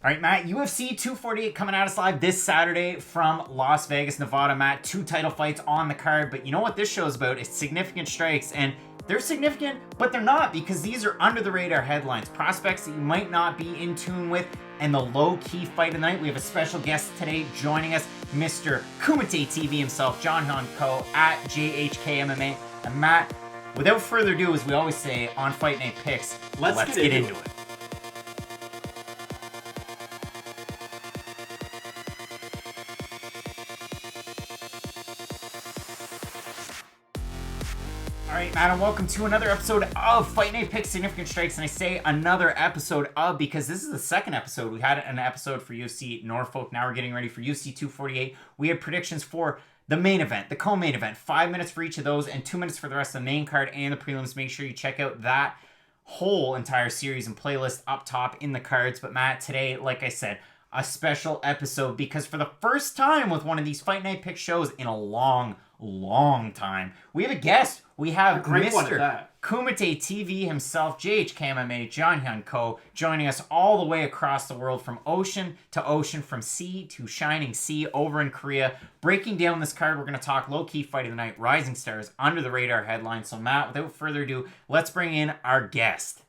All right, Matt, UFC 248 coming at us live this Saturday from Las Vegas, Nevada. Matt, 2 title fights on the card, but you know what this show is about? It's significant strikes, and they're significant, but they're not because these are under the radar headlines, prospects that you might not be in tune with, and the low-key fight of the night. We have a special guest today joining us, Mr. Kumite TV himself, John Hyon Ko at JHKMMA. And Matt, without further ado, as we always say on Fight Night Picks, let's get into it. All right, Matt, and welcome to another episode of Fight Night Picks Significant Strikes. And I say another episode of because this is the second episode. We had an episode for UFC Norfolk. Now we're getting ready for UFC 248. We had predictions for the main event, the co-main event, 5 minutes for each of those and 2 minutes for the rest of the main card and the prelims. Make sure you check out that whole entire series and playlist up top in the cards. But Matt, today, like I said, a special episode because for the first time with one of these Fight Night Pick shows in a long time, we have a guest. We have Mr. Kumite TV himself, JHKMMA, John Hyon Ko, joining us all the way across the world from ocean to ocean, from sea to shining sea over in Korea. Breaking down this card, we're going to talk low-key fight of the night, rising stars, under the radar headlines. So Matt, without further ado, let's bring in our guest.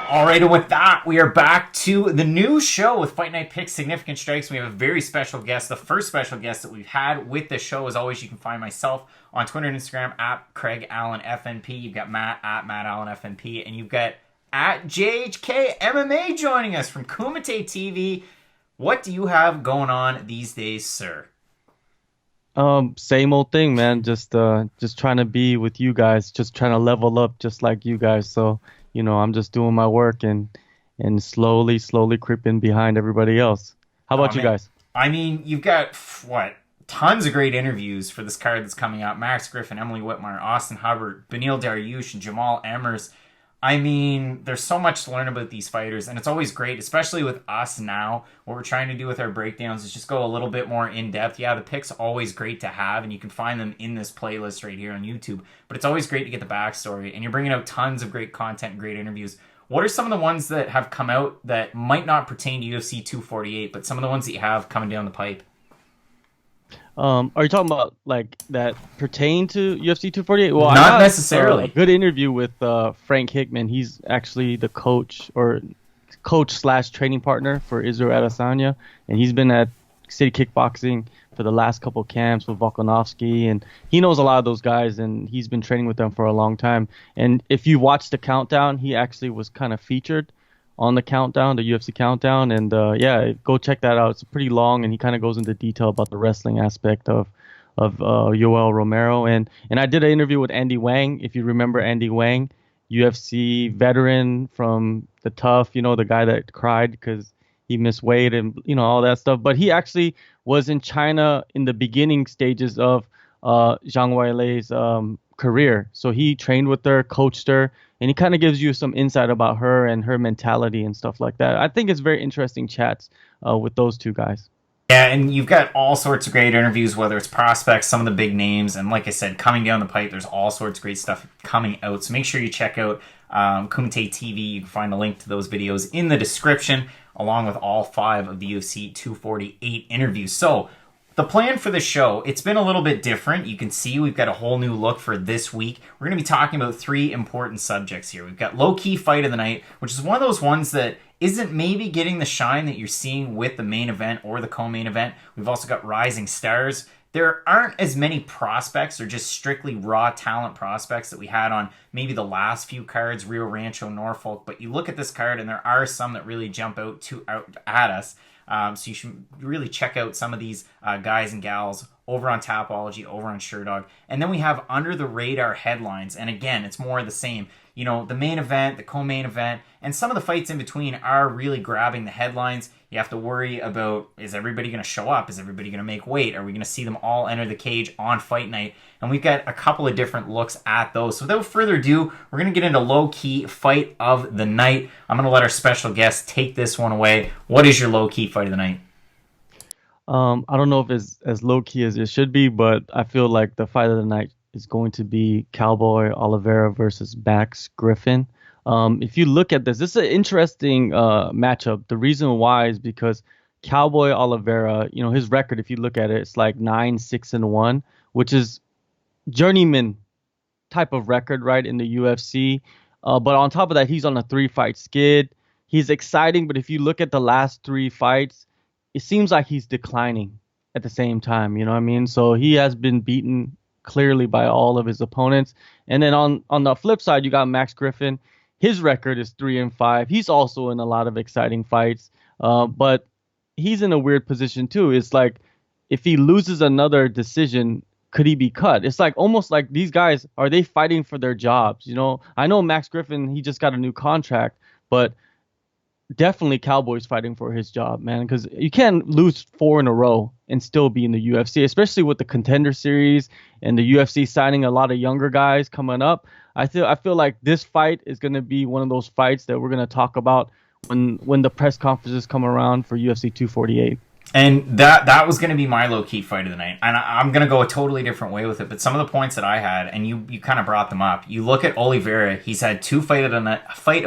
All right, and with that, we are back to the new show with Fight Night Picks Significant Strikes. We have a very special guest, the first special guest that we've had with the show. As always, you can find myself on Twitter and Instagram at Craig Allen FNP. You've got Matt at Matt Allen FNP, and you've got at JHK MMA joining us from Kumite TV. What do you have going on these days, sir? Same old thing, man. Just trying to be with you guys, just trying to level up just like you guys. So, I'm just doing my work and slowly creeping behind everybody else. How about you guys? I mean, you've got, tons of great interviews for this card that's coming out. Max Griffin, Emily Whitmire, Austin Hubbard, Beneil Dariush, and Jamal Emmers. I mean, there's so much to learn about these fighters, and it's always great, especially with us now. What we're trying to do with our breakdowns is just go a little bit more in-depth. Yeah, the picks always great to have, and you can find them in this playlist right here on YouTube, but it's always great to get the backstory, and you're bringing out tons of great content and great interviews. What are some of the ones that have come out that might not pertain to UFC 248, but some of the ones that you have coming down the pipe? Are you talking about like that pertain to UFC 248? Well, not necessarily. A good interview with Frank Hickman. He's actually the coach/training partner for Israel Adesanya, and he's been at City Kickboxing for the last couple camps with Volkanovski, and he knows a lot of those guys, and he's been training with them for a long time. And if you watch the countdown, he actually was kind of featured on the countdown, the UFC countdown, and yeah, go check that out. It's pretty long, and he kind of goes into detail about the wrestling aspect of Yoel Romero, and I did an interview with Andy Wang. If you remember Andy Wang, UFC veteran from the Tough, the guy that cried because he missed weight and all that stuff. But he actually was in China in the beginning stages of Zhang Weilei's career, so he trained with her, coached her, and he kind of gives you some insight about her and her mentality and stuff like that. I think it's very interesting chats with those two guys. Yeah, and you've got all sorts of great interviews, whether it's prospects, some of the big names, and like I said, coming down the pipe, there's all sorts of great stuff coming out. So make sure you check out Kumite TV. You can find a link to those videos in the description, along with all 5 of the UFC 248 interviews. So the plan for the show, it's been a little bit different. You can see we've got a whole new look for this week. We're going to be talking about 3 important subjects here. We've got low-key fight of the night, which is one of those ones that isn't maybe getting the shine that you're seeing with the main event or the co-main event. We've also got rising stars. There aren't as many prospects or just strictly raw talent prospects that we had on maybe the last few cards, Rio Rancho, Norfolk, but you look at this card and there are some that really jump out at us. So you should really check out some of these guys and gals over on Tapology, over on SureDog. And then we have under the radar headlines. And again, it's more of the same. The main event, the co-main event, and some of the fights in between are really grabbing the headlines. You have to worry about, is everybody going to show up? Is everybody going to make weight? Are we going to see them all enter the cage on fight night? And we've got a couple of different looks at those. So without further ado, we're going to get into low-key fight of the night. I'm going to let our special guest take this one away. What is your low-key fight of the night? I don't know if it's as low-key as it should be, but I feel like the fight of the night is going to be Cowboy Oliveira versus Max Griffin. If you look at this is an interesting matchup. The reason why is because Cowboy Oliveira, his record, if you look at it, it's like 9-6-1, which is journeyman type of record, right, in the UFC. But on top of that, he's on a 3-fight skid. He's exciting, but if you look at the last 3 fights, it seems like he's declining at the same time. You know what I mean? So he has been beaten clearly by all of his opponents. And then on the flip side, you got Max Griffin. His record is 3-5. He's also in a lot of exciting fights, but he's in a weird position too. It's like if he loses another decision, could he be cut? It's like almost like these guys, are they fighting for their jobs? I know Max Griffin, he just got a new contract, but definitely Cowboys fighting for his job, man, because you can't lose 4 in a row and still be in the UFC, especially with the Contender Series and the UFC signing a lot of younger guys coming up. I feel like this fight is going to be one of those fights that we're going to talk about when the press conferences come around for UFC 248. And that was going to be my low-key fight of the night. And I'm going to go a totally different way with it. But some of the points that I had, and you kind of brought them up. You look at Oliveira, he's had 2 fight of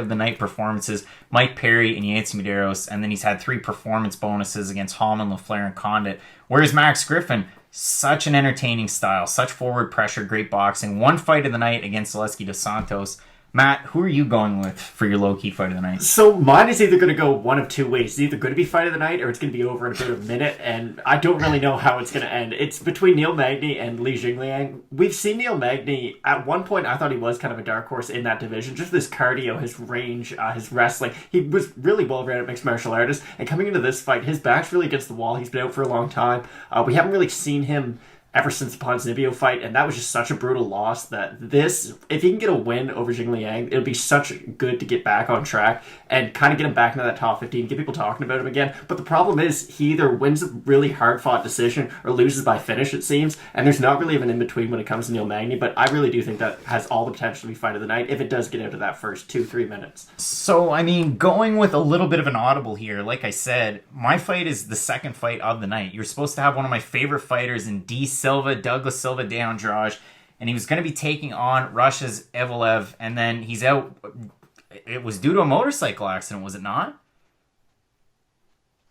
the night performances, Mike Perry and Yancy Medeiros, and then he's had 3 performance bonuses against Hallman, LaFleur, and Condit. Whereas Max Griffin, such an entertaining style, such forward pressure, great boxing. 1 fight of the night against Zaleski dos Santos. Matt, who are you going with for your low-key fight of the night? So mine is either going to go one of 2 ways. It's either going to be fight of the night or it's going to be over in about a minute, and I don't really know how it's going to end. It's between Neil Magny and Li Jingliang. We've seen Neil Magny. At one point, I thought he was kind of a dark horse in that division. Just this cardio, his range, his wrestling. He was really well-rounded mixed martial artist, and coming into this fight, his back's really against the wall. He's been out for a long time. We haven't really seen him ever since the Ponzinibbio fight, and that was just such a brutal loss that if he can get a win over Jing Liang, it'll be such good to get back on track and kind of get him back into that top 15, get people talking about him again. But the problem is he either wins a really hard-fought decision or loses by finish, it seems, and there's not really even an in-between when it comes to Neil Magny, but I really do think that has all the potential to be fight of the night if it does get out of that first 2-3 minutes. So, I mean, going with a little bit of an audible here, like I said, my fight is the second fight of the night. You're supposed to have one of my favorite fighters in Douglas Silva de Andrade, and he was going to be taking on Russia's Evelev, and then he's out. It was due to a motorcycle accident, was it not?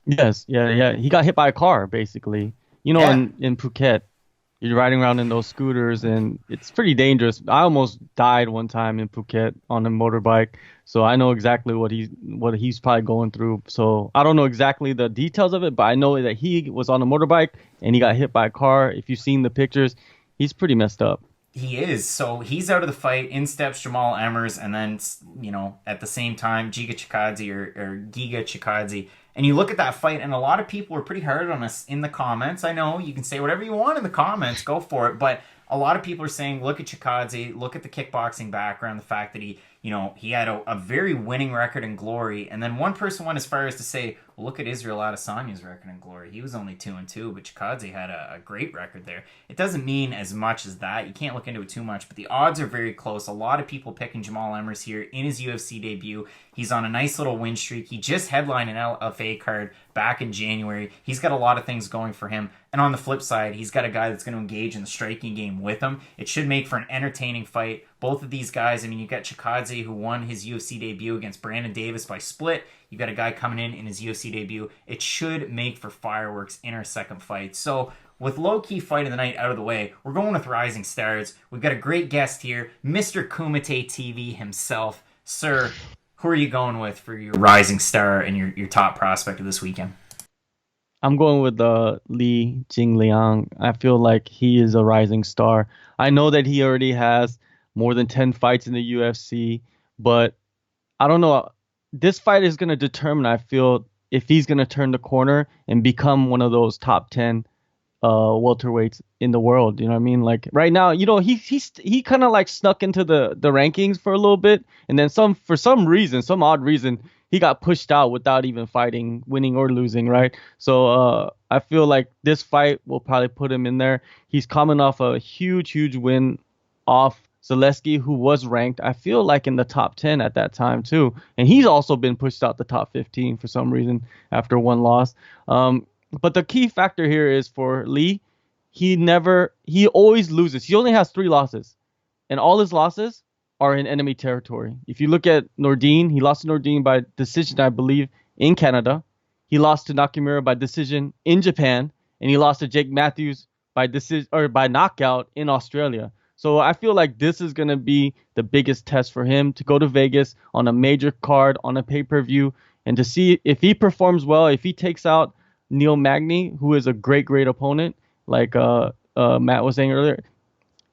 Yes, yeah. He got hit by a car, basically. In Phuket, you're riding around in those scooters, and it's pretty dangerous. I almost died one time in Phuket on a motorbike, so I know exactly what he's probably going through. So I don't know exactly the details of it, but I know that he was on a motorbike and he got hit by a car. If you've seen the pictures, he's pretty messed up. He is. So he's out of the fight. In steps Jamal Emmers, and then, at the same time, Giga Chikadze or Giga Chikadze. And you look at that fight, and a lot of people were pretty hard on us in the comments. I know you can say whatever you want in the comments, go for it. But a lot of people are saying, look at Chikadze, look at the kickboxing background, the fact that he had a very winning record in Glory. And then one person went as far as to say, well, look at Israel Adesanya's record in Glory. He was only 2-2, but Chikadze had a great record there. It doesn't mean as much as that. You can't look into it too much, but the odds are very close. A lot of people picking Jamal Emmers here in his UFC debut. He's on a nice little win streak. He just headlined an LFA card back in January. He's got a lot of things going for him. And on the flip side, he's got a guy that's going to engage in the striking game with him. It should make for an entertaining fight. Both of these guys, I mean, you got Chikadze, who won his UFC debut against Brandon Davis by split. You got a guy coming in his UFC debut. It should make for fireworks in our second fight. So with low-key fight of the night out of the way, we're going with Rising Stars. We've got a great guest here, Mr. Kumite TV himself. Sir, who are you going with for your Rising Star and your top prospect of this weekend? I'm going with Li Jingliang. I feel like he is a rising star. I know that he already has more than 10 fights in the UFC, but I don't know. This fight is going to determine, I feel, if he's going to turn the corner and become one of those top 10 welterweights in the world. You know what I mean? Like right now, he kind of like snuck into the rankings for a little bit, and then some odd reason, he got pushed out without even fighting, winning or losing, right? So I feel like this fight will probably put him in there. He's coming off a huge win off Zaleski, who was ranked, I feel like, in the top 10 at that time too. And he's also been pushed out the top 15 for some reason after one loss. But the key factor here is for Li, he always loses. He only has 3 losses. And all his losses are in enemy territory. If you look at Nordine, he lost to Nordine by decision, I believe, in Canada. He lost to Nakamura by decision in Japan, and he lost to Jake Matthews by decision or by knockout in Australia. So I feel like this is going to be the biggest test for him to go to Vegas on a major card, on a pay-per-view, and to see if he performs well, if he takes out Neil Magny, who is a great, great opponent, like Matt was saying earlier.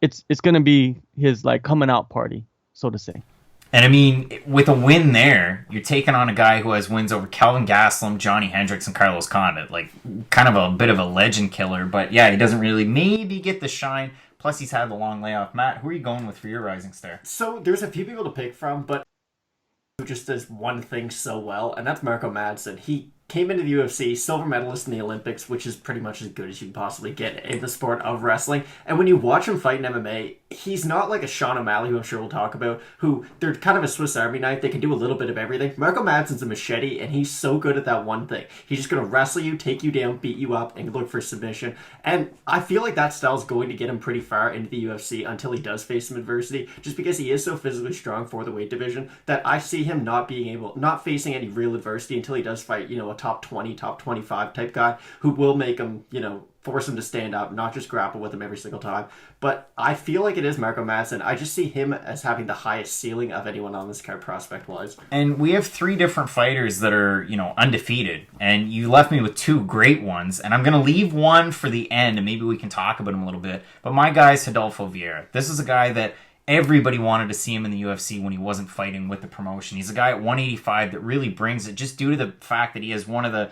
It's going to be his like coming out party, so to say. And I mean, with a win there, you're taking on a guy who has wins over Kelvin Gastelum, Johnny Hendricks, and Carlos Condit. Like, kind of a bit of a legend killer. But yeah, he doesn't really maybe get the shine. Plus, he's had the long layoff. Matt, who are you going with for your rising star? So there's a few people to pick from, but who just does one thing so well, and that's Marco Madsen. He came into the UFC, silver medalist in the Olympics, which is pretty much as good as you can possibly get in the sport of wrestling. And when you watch him fight in MMA, he's not like a Sean O'Malley, who I'm sure we'll talk about, who they're kind of a Swiss Army knife. They can do a little bit of everything. Marco Madsen's a machete, and he's so good at that one thing. He's just going to wrestle you, take you down, beat you up, and look for submission. And I feel like that style is going to get him pretty far into the UFC until he does face some adversity, just because he is so physically strong for the weight division that I see him not facing any real adversity until he does fight, a top 20, top 25 type guy who will make him, force him to stand up, not just grapple with him every single time. But I feel like it is Marco Madsen. I just see him as having the highest ceiling of anyone on this card prospect-wise. And we have 3 different fighters that are, undefeated. And you left me with 2 great ones. And I'm going to leave one for the end, and maybe we can talk about him a little bit. But my guy is Rodolfo Vieira. This is a guy that everybody wanted to see him in the UFC when he wasn't fighting with the promotion. He's a guy at 185 that really brings it, just due to the fact that he has one of the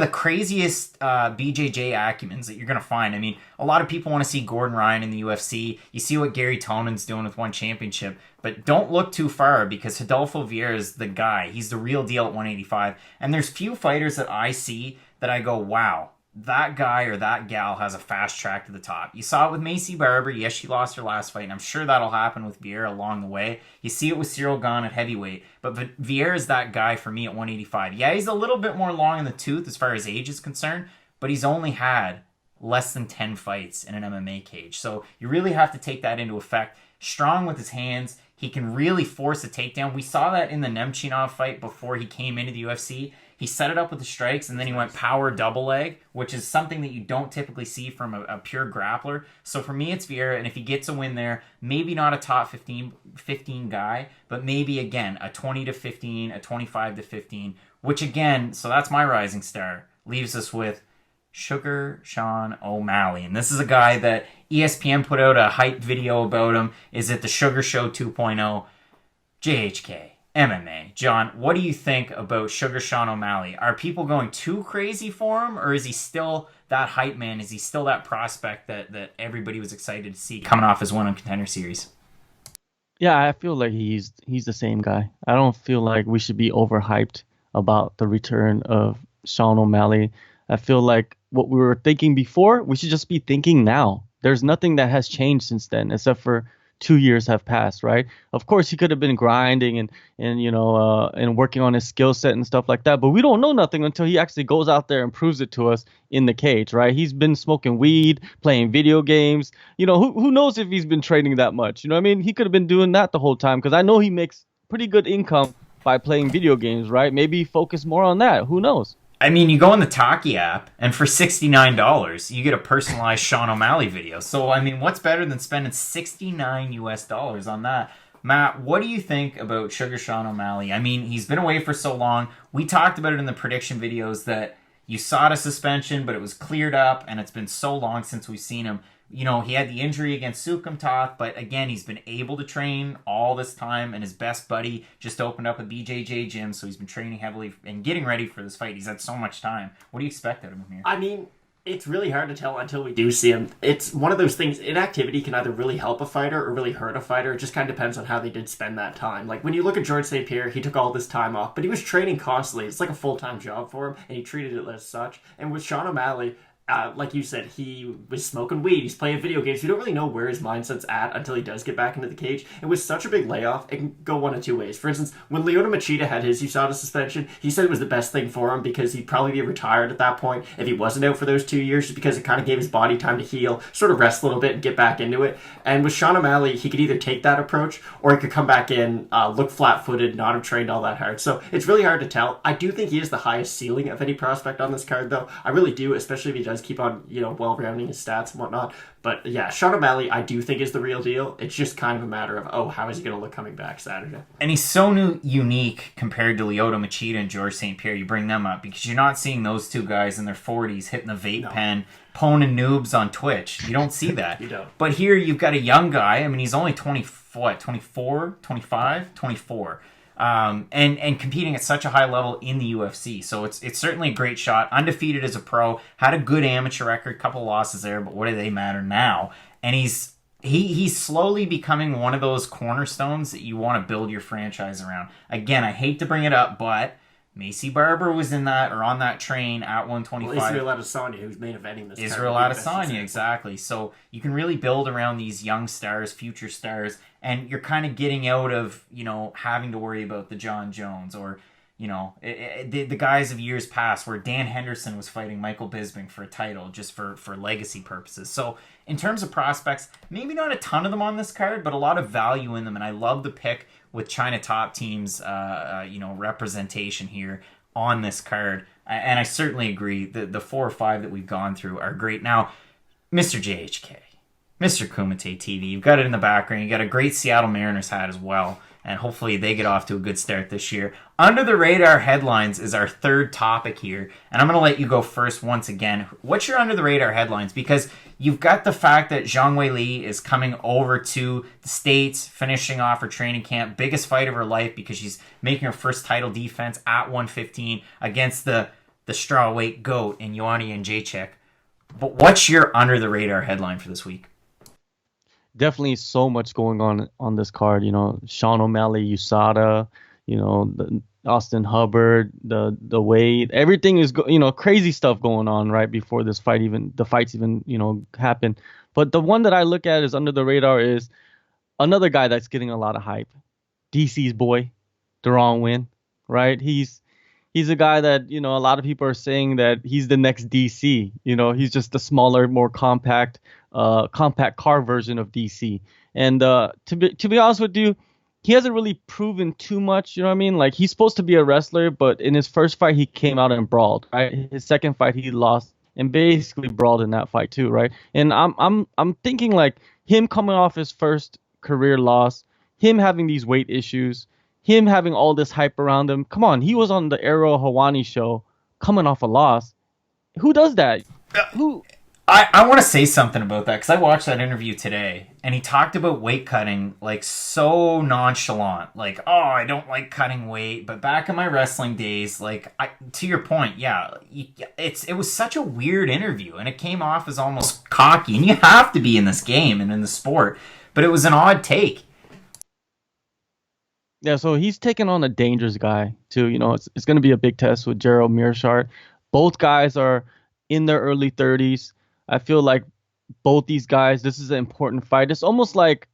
craziest BJJ acumens that you're going to find. I mean, a lot of people want to see Gordon Ryan in the UFC. You see what Gary Tonon's doing with one championship. But don't look too far, because Rodolfo Vieira is the guy. He's the real deal at 185. And there's few fighters that I see that I go, wow, that guy or that gal has a fast track to the top. You saw it with Macy Barber. Yes, she lost her last fight, and I'm sure that'll happen with Vieira along the way. You see it with Cyril Gane at heavyweight, but Vieira is that guy for me at 185. Yeah, he's a little bit more long in the tooth as far as age is concerned, but he's only had less than 10 fights in an MMA cage. So you really have to take that into effect. Strong with his hands. He can really force a takedown. We saw that in the Nemchinov fight before he came into the UFC. He set it up with the strikes, and then he went power double leg, which is something that you don't typically see from a pure grappler. So for me, it's Vieira, and if he gets a win there, maybe not a top 15 guy, but maybe, again, a 20 to 15, a 25 to 15, which, again, so that's my rising star, leaves us with Sugar Sean O'Malley. And this is a guy that ESPN put out a hype video about him. Is it the Sugar Show 2.0? JHK. MMA. John, what do you think about Sugar Sean O'Malley? Are people going too crazy for him, or is he still that hype man? Is he still that prospect that everybody was excited to see coming off his win on Contender Series? Yeah, I feel like he's the same guy. I don't feel like we should be overhyped about the return of Sean O'Malley. I feel like what we were thinking before, we should just be thinking now. There's nothing that has changed since then, except for 2 years have passed, right? Of course, he could have been grinding and working on his skill set and stuff like that, but we don't know nothing until he actually goes out there and proves it to us in the cage, right? He's been smoking weed, playing video games. Who knows if he's been training that much? You know what I mean? He could have been doing that the whole time, because I know he makes pretty good income by playing video games, right? Maybe focus more on that. Who knows? I mean, you go on the Taki app, and for $69, you get a personalized Sean O'Malley video. So, I mean, what's better than spending $69 on that? Matt, what do you think about Sugar Sean O'Malley? I mean, he's been away for so long. We talked about it in the prediction videos that you saw the suspension, but it was cleared up, and it's been so long since we've seen him. He had the injury against Sukumtoth, but again, he's been able to train all this time, and his best buddy just opened up a BJJ gym, so he's been training heavily and getting ready for this fight. He's had so much time. What do you expect out of him here? I mean, it's really hard to tell until we do see him. It's one of those things, inactivity can either really help a fighter or really hurt a fighter. It just kind of depends on how they did spend that time. Like, when you look at George St. Pierre, he took all this time off, but he was training constantly. It's like a full-time job for him, and he treated it as such. And with Sean O'Malley, like you said, he was smoking weed, he's playing video games. You don't really know where his mindset's at until he does get back into the cage. And with such a big layoff, it can go one of two ways. For instance, when Lyoto Machida had his USADA suspension, he said it was the best thing for him because he'd probably be retired at that point if he wasn't out for those 2 years, just because it kind of gave his body time to heal, sort of rest a little bit and get back into it. And with Sean O'Malley, he could either take that approach or he could come back in, look flat-footed, not have trained all that hard. So it's really hard to tell. I do think he is the highest ceiling of any prospect on this card, though. I really do, especially if he does keep on, well-rounding his stats and whatnot. But yeah, Sean O'Malley, I do think is the real deal. It's just kind of a matter of, how is he going to look coming back Saturday? And he's so unique compared to Lyoto Machida and George St. Pierre. You bring them up because you're not seeing those two guys in their 40s hitting the vape pen, poning noobs on Twitch. You don't see that. You don't. But here you've got a young guy. I mean, he's only 24, 25, 24. And competing at such a high level in the UFC. So it's certainly a great shot. Undefeated as a pro, had a good amateur record, couple losses there, but what do they matter now? And he's slowly becoming one of those cornerstones that you want to build your franchise around. Again, I hate to bring it up, but Macy Barber was in that or on that train at 125. Well, Israel Adesanya, who's main eventing this. Israel Adesanya, exactly. So you can really build around these young stars, future stars, and you're kind of getting out of, having to worry about the John Jones or, the guys of years past where Dan Henderson was fighting Michael Bisping for a title just for legacy purposes. So in terms of prospects, maybe not a ton of them on this card, but a lot of value in them. And I love the pick with China Top Team's, representation here on this card. And I certainly agree that the 4 or 5 that we've gone through are great. Now, Mr. JHK, Mr. Kumite TV, you've got it in the background. You got a great Seattle Mariners hat as well. And hopefully they get off to a good start this year. Under the radar headlines is our third topic here. And I'm going to let you go first once again. What's your under the radar headlines? Because you've got the fact that Zhang Weili is coming over to the States, finishing off her training camp. Biggest fight of her life because she's making her first title defense at 115 against the strawweight GOAT in Ioana and Jacek. But what's your under the radar headline for this week? Definitely so much going on this card. Sean O'Malley, USADA, Austin Hubbard, the Wade, everything is crazy stuff going on right before the fights even happen. But the one that I look at is under the radar is another guy that's getting a lot of hype, DC's boy, Deron Winn, right? He's a guy that a lot of people are saying that he's the next DC. He's just a smaller, more compact car version of DC. And to be honest with you, he hasn't really proven too much. You know what I mean? Like, he's supposed to be a wrestler, but in his first fight he came out and brawled. Right? His second fight he lost and basically brawled in that fight too, right? And I'm thinking like him coming off his first career loss, him having these weight issues, him having all this hype around him. Come on, he was on the Ariel Helwani show coming off a loss. Who does that? Who? I want to say something about that because I watched that interview today and he talked about weight cutting like so nonchalant, like, oh, I don't like cutting weight, but back in my wrestling days, like, to your point, yeah, it was such a weird interview and it came off as almost cocky, and you have to be in this game and in the sport, but it was an odd take. Yeah, so he's taking on a dangerous guy too. It's going to be a big test with Gerald Meerschaert. Both guys are in their early 30s. I feel like both these guys, this is an important fight. It's almost like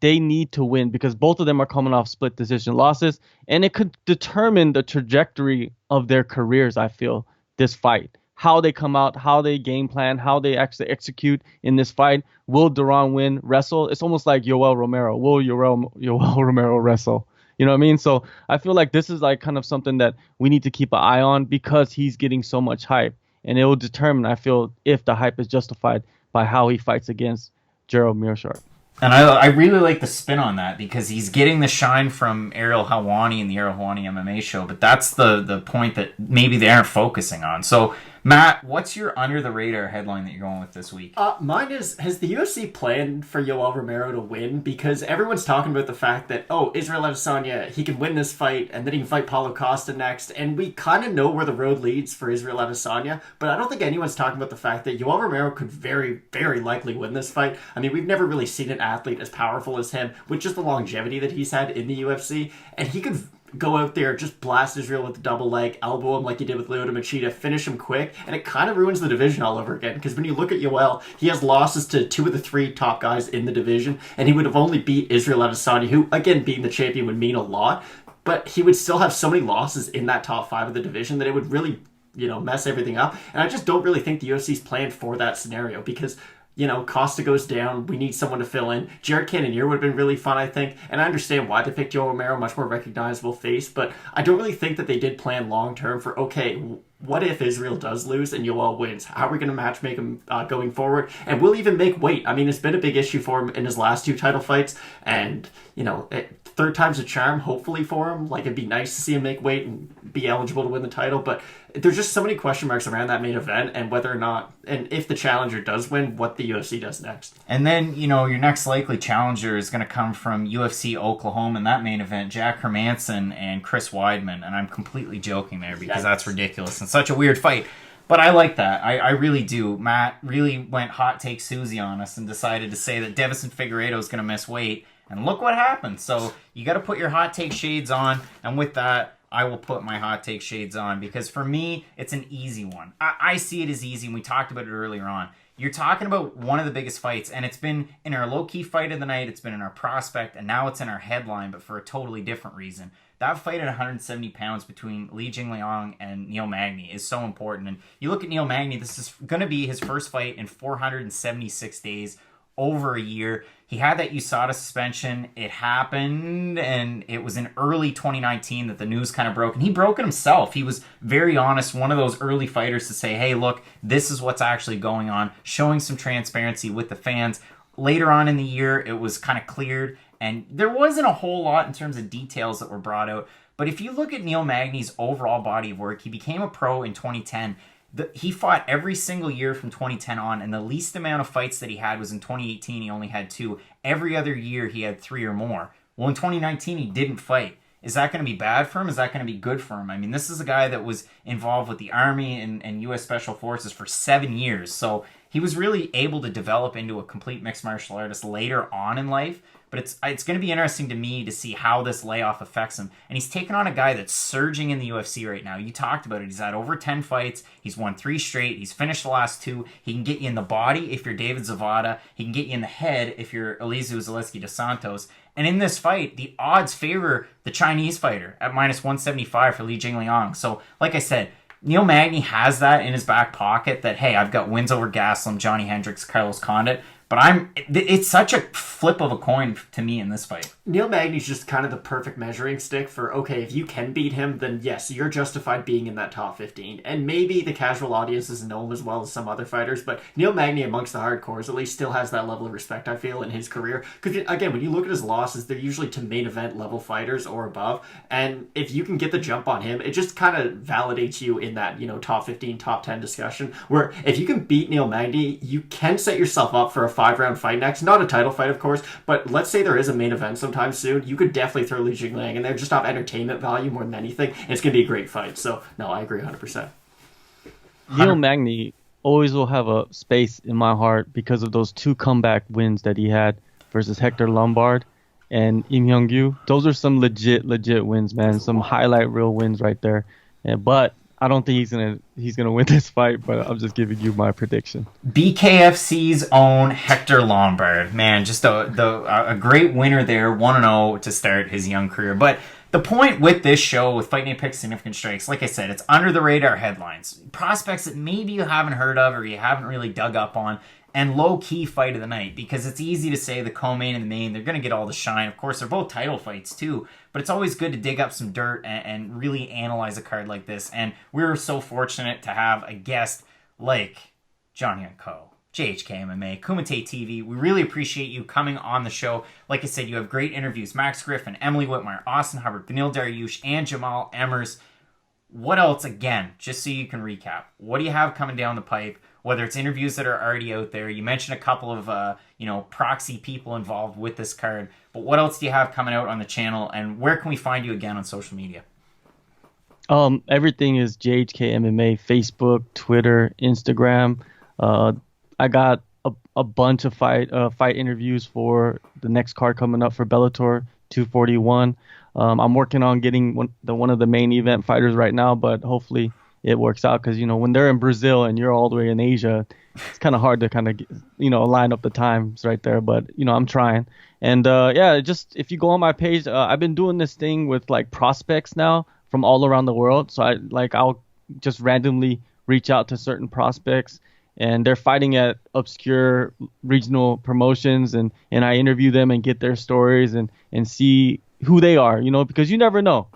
they need to win because both of them are coming off split decision losses, and it could determine the trajectory of their careers, I feel, this fight. How they come out, how they game plan, how they actually execute in this fight. Will Deron Winn wrestle? It's almost like Yoel Romero. Will Yoel Romero wrestle? You know what I mean? So I feel like this is like kind of something that we need to keep an eye on because he's getting so much hype. And it will determine, I feel, if the hype is justified by how he fights against Gerald Meerschaert. And I really like the spin on that because he's getting the shine from Ariel Helwani and the Ariel Helwani MMA show, but that's the point that maybe they aren't focusing on. So, Matt, what's your under-the-radar headline that you're going with this week? Mine is, has the UFC planned for Yoel Romero to win? Because everyone's talking about the fact that, Israel Adesanya, he can win this fight, and then he can fight Paulo Costa next, and we kind of know where the road leads for Israel Adesanya, but I don't think anyone's talking about the fact that Yoel Romero could very, very likely win this fight. I mean, we've never really seen an athlete as powerful as him, with just the longevity that he's had in the UFC, and he could go out there, just blast Israel with the double leg, elbow him like he did with Lyoto Machida, finish him quick, and it kind of ruins the division all over again. Because when you look at Yoel, he has losses to 2 of the 3 top guys in the division, and he would have only beat Israel Adesanya, who, again, being the champion would mean a lot, but he would still have so many losses in that top 5 of the division that it would really, mess everything up. And I just don't really think the UFC's planned for that scenario because Costa goes down. We need someone to fill in. Jared Cannonier would have been really fun, I think. And I understand why they picked Joe Romero, much more recognizable face. But I don't really think that they did plan long term for, okay, what if Israel does lose and Yoel wins? How are we going to matchmake him going forward? And we'll even make weight. I mean, it's been a big issue for him in his last 2 title fights. And, third time's a charm, hopefully, for him. Like, it'd be nice to see him make weight and be eligible to win the title. But there's just so many question marks around that main event and whether or not, and if the challenger does win, what the UFC does next. And then, your next likely challenger is going to come from UFC Oklahoma in that main event, Jack Hermanson and Chris Weidman. And I'm completely joking there because that's ridiculous and such a weird fight. But I like that. I really do. Matt really went hot take Susie on us and decided to say that Davison Figueiredo is going to miss weight. And look what happened. So you got to put your hot take shades on. And with that, I will put my hot take shades on because for me, it's an easy one. I see it as easy, and we talked about it earlier on. You're talking about one of the biggest fights, and it's been in our low-key fight of the night, it's been in our prospect, and now it's in our headline, but for a totally different reason. That fight at 170 pounds between Li Jingliang and Neil Magny is so important. And you look at Neil Magny, this is going to be his first fight in 476 days, over a year. He had that USADA suspension. It happened, and it was in early 2019 that the news kind of broke. And he broke it himself. He was very honest, one of those early fighters to say, hey, look, this is what's actually going on, showing some transparency with the fans. Later on in the year, it was kind of cleared, and there wasn't a whole lot in terms of details that were brought out. But if you look at Neil Magny's overall body of work, he became a pro in 2010. He fought every single year from 2010 on, and the least amount of fights that he had was in 2018. He only had 2. Every other year, he had 3 or more. Well, in 2019, he didn't fight. Is that going to be bad for him? Is that going to be good for him? I mean, this is a guy that was involved with the Army and U.S. Special Forces for 7 years. So he was really able to develop into a complete mixed martial artist later on in life. But it's going to be interesting to me to see how this layoff affects him. And he's taken on a guy that's surging in the UFC right now. You talked about it. He's had over 10 fights. He's won 3 straight. He's finished the last 2. He can get you in the body if you're David Zavada. He can get you in the head if you're Elizu Zaleski dos Santos. And in this fight, the odds favor the Chinese fighter at minus 175 for Li Jingliang. So, like I said, Neil Magny has that in his back pocket that, hey, I've got wins over Gaslam, Johnny Hendricks, Carlos Condit. But it's such a flip of a coin to me in this fight. Neil Magny's just kind of the perfect measuring stick for, okay, if you can beat him, then yes, you're justified being in that top 15. And maybe the casual audience doesn't know him as well as some other fighters, but Neil Magny amongst the hardcores at least still has that level of respect, I feel, in his career. Because, again, when you look at his losses, they're usually to main event level fighters or above. And if you can get the jump on him, it just kind of validates you in that, top 15, top 10 discussion. Where if you can beat Neil Magny, you can set yourself up for a 5-round fight next. Not a title fight, of course, but let's say there is a main event sometime soon. You could definitely throw Li Jingliang in there just off entertainment value more than anything. And it's going to be a great fight. So, no, I agree 100%. Neil Magny always will have a space in my heart because of those 2 comeback wins that he had versus Hector Lombard and Im Hyung-gyu. Those are some legit wins, man. Some highlight reel wins right there. But I don't think he's gonna win this fight, but I'm just giving you my prediction. BKFC's own Hector Lombard, man, just a great winner there, 1-0 to start his young career. But the point with this show, with Fight Night Picks Significant Strikes, like I said, it's under the radar headlines, prospects that maybe you haven't heard of or you haven't really dug up on. And low-key fight of the night, because it's easy to say the co-main and the main, they're going to get all the shine. Of course, they're both title fights, too. But it's always good to dig up some dirt and really analyze a card like this. And we were so fortunate to have a guest like John Hyon Ko, JHKMMA, Kumite TV. We really appreciate you coming on the show. Like I said, you have great interviews. Max Griffin, Emily Whitmire, Austin Hubbard, Daniil Dariush, and Jamal Emmers. What else, again, just so you can recap? What do you have coming down the pipe? Whether it's interviews that are already out there. You mentioned a couple of, proxy people involved with this card. But what else do you have coming out on the channel? And where can we find you again on social media? Everything is JHKMMA, Facebook, Twitter, Instagram. I got a bunch of fight interviews for the next card coming up for Bellator 241. I'm working on getting one of the main event fighters right now, but hopefully it works out because, when they're in Brazil and you're all the way in Asia, it's kind of hard to kind of, line up the times right there. But, I'm trying. And, just if you go on my page, I've been doing this thing with like prospects now from all around the world. So I'll just randomly reach out to certain prospects, and they're fighting at obscure regional promotions, and I interview them and get their stories and see who they are, because you never know.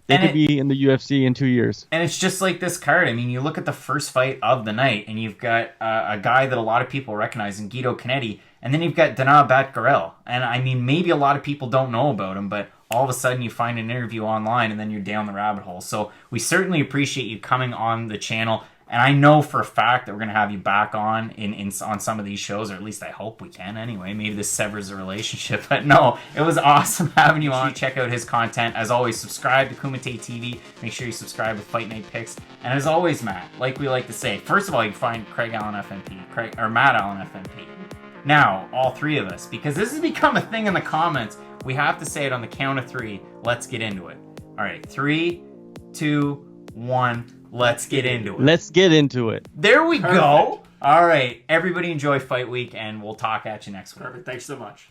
They could be in the UFC in 2 years. And it's just like this card. I mean, you look at the first fight of the night, and you've got a guy that a lot of people recognize in Guido Canetti, and then you've got Dana Batgarel. And I mean, maybe a lot of people don't know about him, but all of a sudden you find an interview online, and then you're down the rabbit hole. So we certainly appreciate you coming on the channel. And I know for a fact that we're going to have you back on on some of these shows, or at least I hope we can anyway. Maybe this severs the relationship. But no, it was awesome having you on. Check out his content. As always, subscribe to Kumite TV. Make sure you subscribe to Fight Night Picks. And as always, Matt, like we like to say, first of all, you can find Craig Allen FNP, or Matt Allen FNP. Now, all three of us, because this has become a thing in the comments, we have to say it on the count of three. Let's get into it. All right, 3, 2, 1. Let's get into it. Let's get into it. There we go. All right. Everybody enjoy Fight Week, and we'll talk at you next week. Perfect. Thanks so much.